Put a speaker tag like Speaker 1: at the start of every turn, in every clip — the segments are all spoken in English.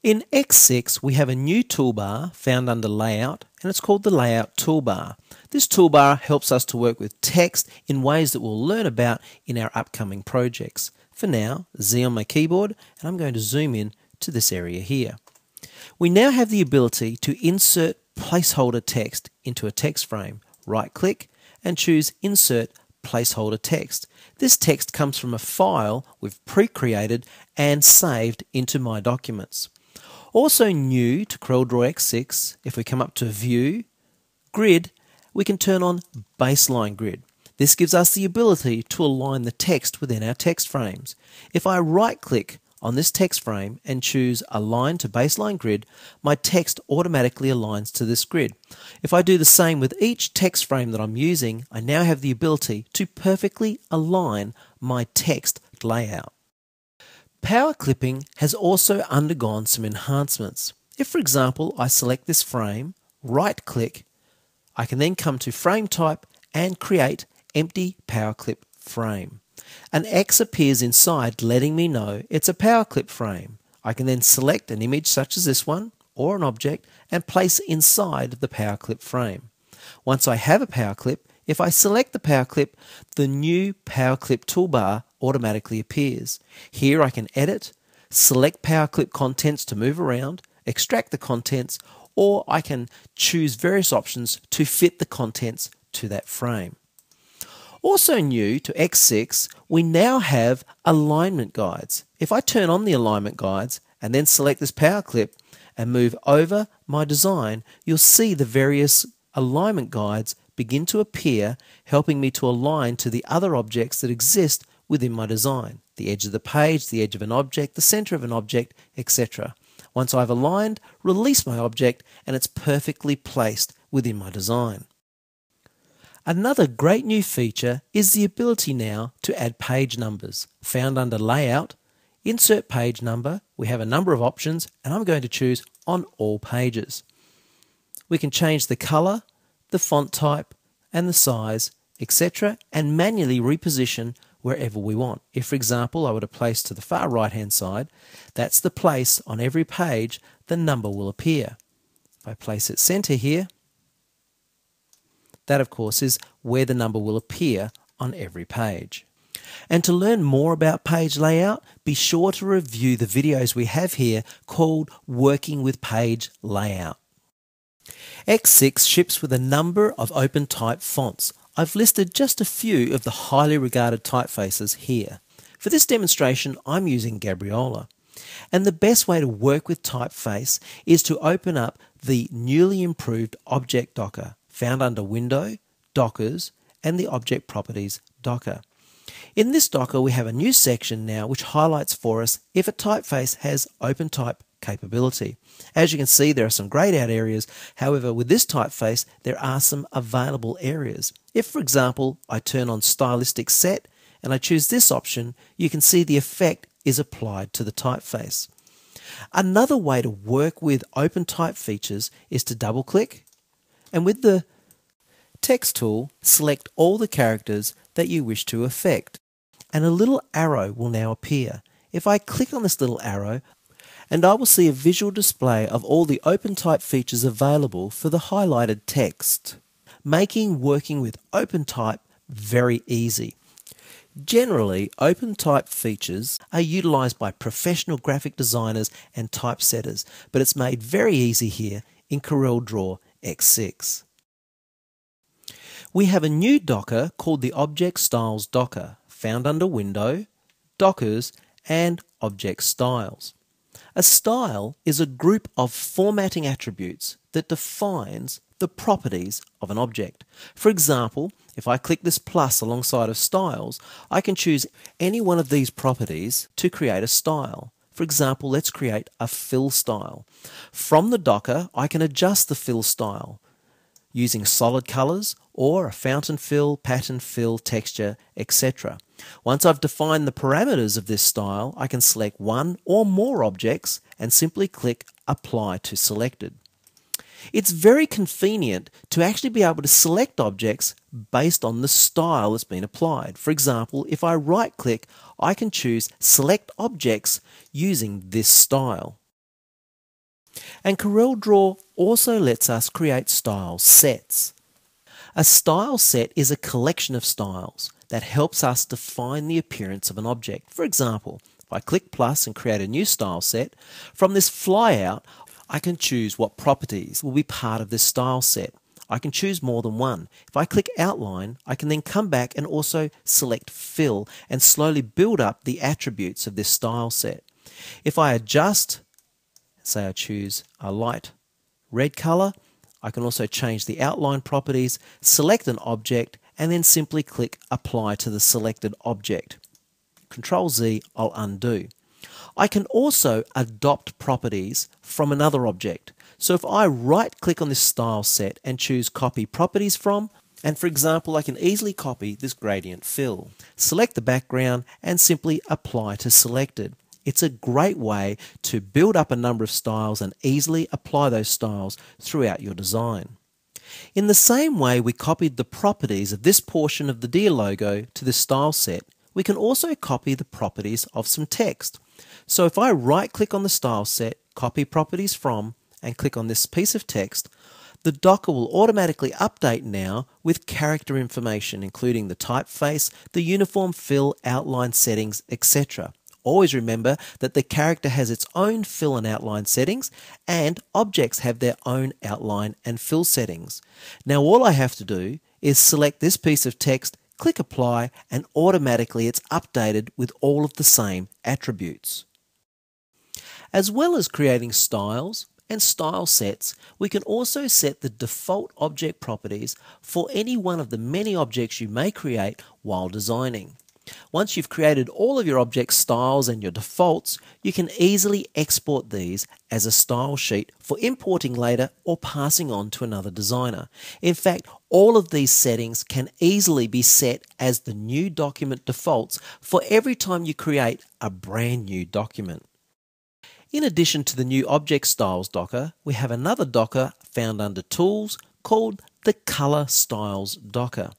Speaker 1: In X6 we have a new toolbar found under Layout, and it's called the Layout toolbar. This toolbar helps us to work with text in ways that we'll learn about in our upcoming projects. For now, Z on my keyboard, and I'm going to zoom in to this area here. We now have the ability to insert placeholder text into a text frame. Right click and choose Insert Placeholder Text. This text comes from a file we've pre-created and saved into My Documents. Also new to CorelDRAW X6, if we come up to View, Grid, we can turn on Baseline Grid. This gives us the ability to align the text within our text frames. If I right click on this text frame and choose Align to Baseline Grid, my text automatically aligns to this grid. If I do the same with each text frame that I'm using, I now have the ability to perfectly align my text layout. Power clipping has also undergone some enhancements. If, for example, I select this frame, right click, I can then come to Frame Type and create Empty Power Clip Frame. An X appears inside letting me know it's a power clip frame. I can then select an image such as this one or an object and place inside the power clip frame. Once I have a power clip, if I select the power clip, the new power clip toolbar automatically appears. Here I can edit, select power clip contents to move around, extract the contents, or I can choose various options to fit the contents to that frame. Also new to X6, we now have alignment guides. If I turn on the alignment guides and then select this power clip and move over my design, you'll see the various alignment guides begin to appear, helping me to align to the other objects that exist within my design. The edge of the page, the edge of an object, the center of an object, etc. Once I've aligned, release my object and it's perfectly placed within my design. Another great new feature is the ability now to add page numbers. Found under Layout, Insert Page Number, we have a number of options and I'm going to choose On All Pages. We can change the colour, the font type and the size, etc. and manually reposition wherever we want. If, for example, I were to place to the far right hand side, that's the place on every page the number will appear. If I place it centre here, that, of course, is where the number will appear on every page. And to learn more about page layout, be sure to review the videos we have here called Working with Page Layout. X6 ships with a number of open type fonts. I've listed just a few of the highly regarded typefaces here. For this demonstration, I'm using Gabriola. And the best way to work with typeface is to open up the newly improved Object Docker, found under Window, Dockers, and the Object Properties Docker. In this Docker, we have a new section now which highlights for us if a typeface has OpenType capability. As you can see, there are some grayed out areas. However, with this typeface, there are some available areas. If, for example, I turn on Stylistic Set and I choose this option, you can see the effect is applied to the typeface. Another way to work with OpenType features is to double-click, and with the text tool, select all the characters that you wish to affect, and a little arrow will now appear. If I click on this little arrow, and I will see a visual display of all the OpenType features available for the highlighted text, making working with OpenType very easy. Generally, OpenType features are utilised by professional graphic designers and typesetters, but it's made very easy here in CorelDRAW X6. We have a new Docker called the Object Styles Docker, found under Window, Dockers, and Object Styles. A style is a group of formatting attributes that defines the properties of an object. For example, if I click this plus alongside of styles, I can choose any one of these properties to create a style. For example, let's create a fill style. From the Docker, I can adjust the fill style using solid colors or a fountain fill, pattern fill, texture, etc. Once I've defined the parameters of this style, I can select one or more objects and simply click Apply to Selected. It's very convenient to actually be able to select objects based on the style that's been applied. For example, if I right-click, I can choose Select Objects using this style. And CorelDRAW also lets us create style sets. A style set is a collection of styles that helps us define the appearance of an object. For example, if I click plus and create a new style set, from this flyout, I can choose what properties will be part of this style set. I can choose more than one. If I click outline, I can then come back and also select fill and slowly build up the attributes of this style set. If I adjust, say I choose a light red color, I can also change the outline properties, select an object, and then simply click apply to the selected object. Control Z, I'll undo. I can also adopt properties from another object. So if I right click on this style set and choose copy properties from, and for example I can easily copy this gradient fill, select the background and simply apply to selected. It's a great way to build up a number of styles and easily apply those styles throughout your design. In the same way we copied the properties of this portion of the Deer logo to this style set, we can also copy the properties of some text. So if I right click on the style set, copy properties from, and click on this piece of text, the Docker will automatically update now with character information, including the typeface, the uniform fill, outline settings, etc. Always remember that the character has its own fill and outline settings, and objects have their own outline and fill settings. Now all I have to do is select this piece of text, click apply, and automatically it's updated with all of the same attributes. As well as creating styles and style sets, we can also set the default object properties for any one of the many objects you may create while designing. Once you've created all of your object styles and your defaults, you can easily export these as a style sheet for importing later or passing on to another designer. In fact, all of these settings can easily be set as the new document defaults for every time you create a brand new document. In addition to the new Object Styles Docker, we have another Docker found under Tools called the Color Styles Docker.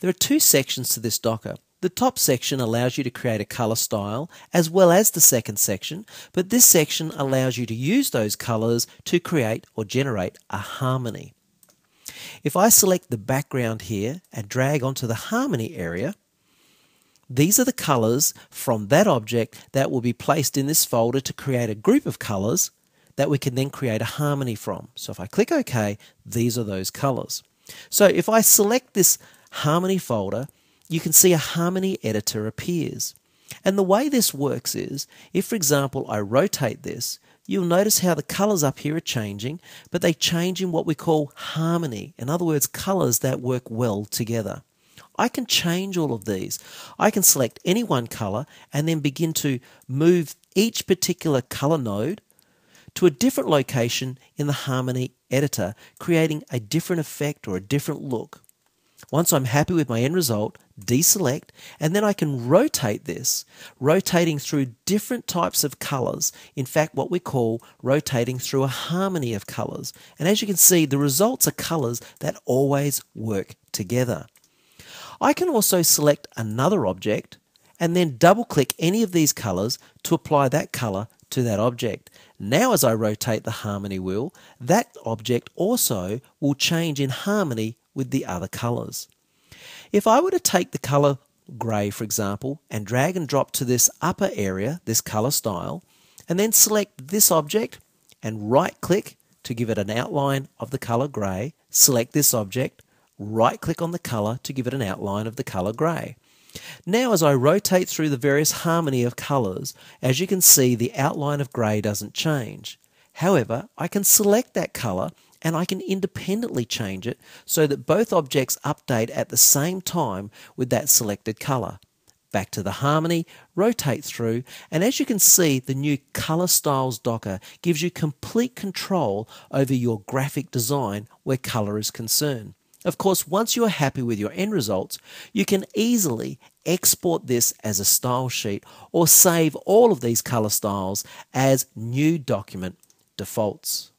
Speaker 1: There are two sections to this Docker. The top section allows you to create a color style as well as the second section, but this section allows you to use those colors to create or generate a harmony. If I select the background here and drag onto the harmony area, these are the colors from that object that will be placed in this folder to create a group of colors that we can then create a harmony from. So if I click OK, these are those colors. So if I select this harmony folder, you can see a harmony editor appears. And the way this works is, if for example I rotate this, you'll notice how the colors up here are changing, but they change in what we call harmony. In other words, colors that work well together. I can change all of these. I can select any one color and then begin to move each particular color node to a different location in the harmony editor, creating a different effect or a different look. Once I'm happy with my end result, deselect, and then I can rotate this, rotating through different types of colors. In fact, what we call rotating through a harmony of colors. And as you can see, the results are colors that always work together. I can also select another object and then double click any of these colors to apply that color to that object. Now as I rotate the harmony wheel, that object also will change in harmony with the other colors. If I were to take the color gray, for example, and drag and drop to this upper area, this color style, and then select this object and right click to give it an outline of the color gray, select this object, right click on the color to give it an outline of the color gray. Now as I rotate through the various harmony of colors, as you can see, the outline of gray doesn't change. However, I can select that color and I can independently change it so that both objects update at the same time with that selected color. Back to the harmony, rotate through, and as you can see, the new Color Styles Docker gives you complete control over your graphic design where color is concerned. Of course, once you are happy with your end results, you can easily export this as a style sheet or save all of these color styles as new document defaults.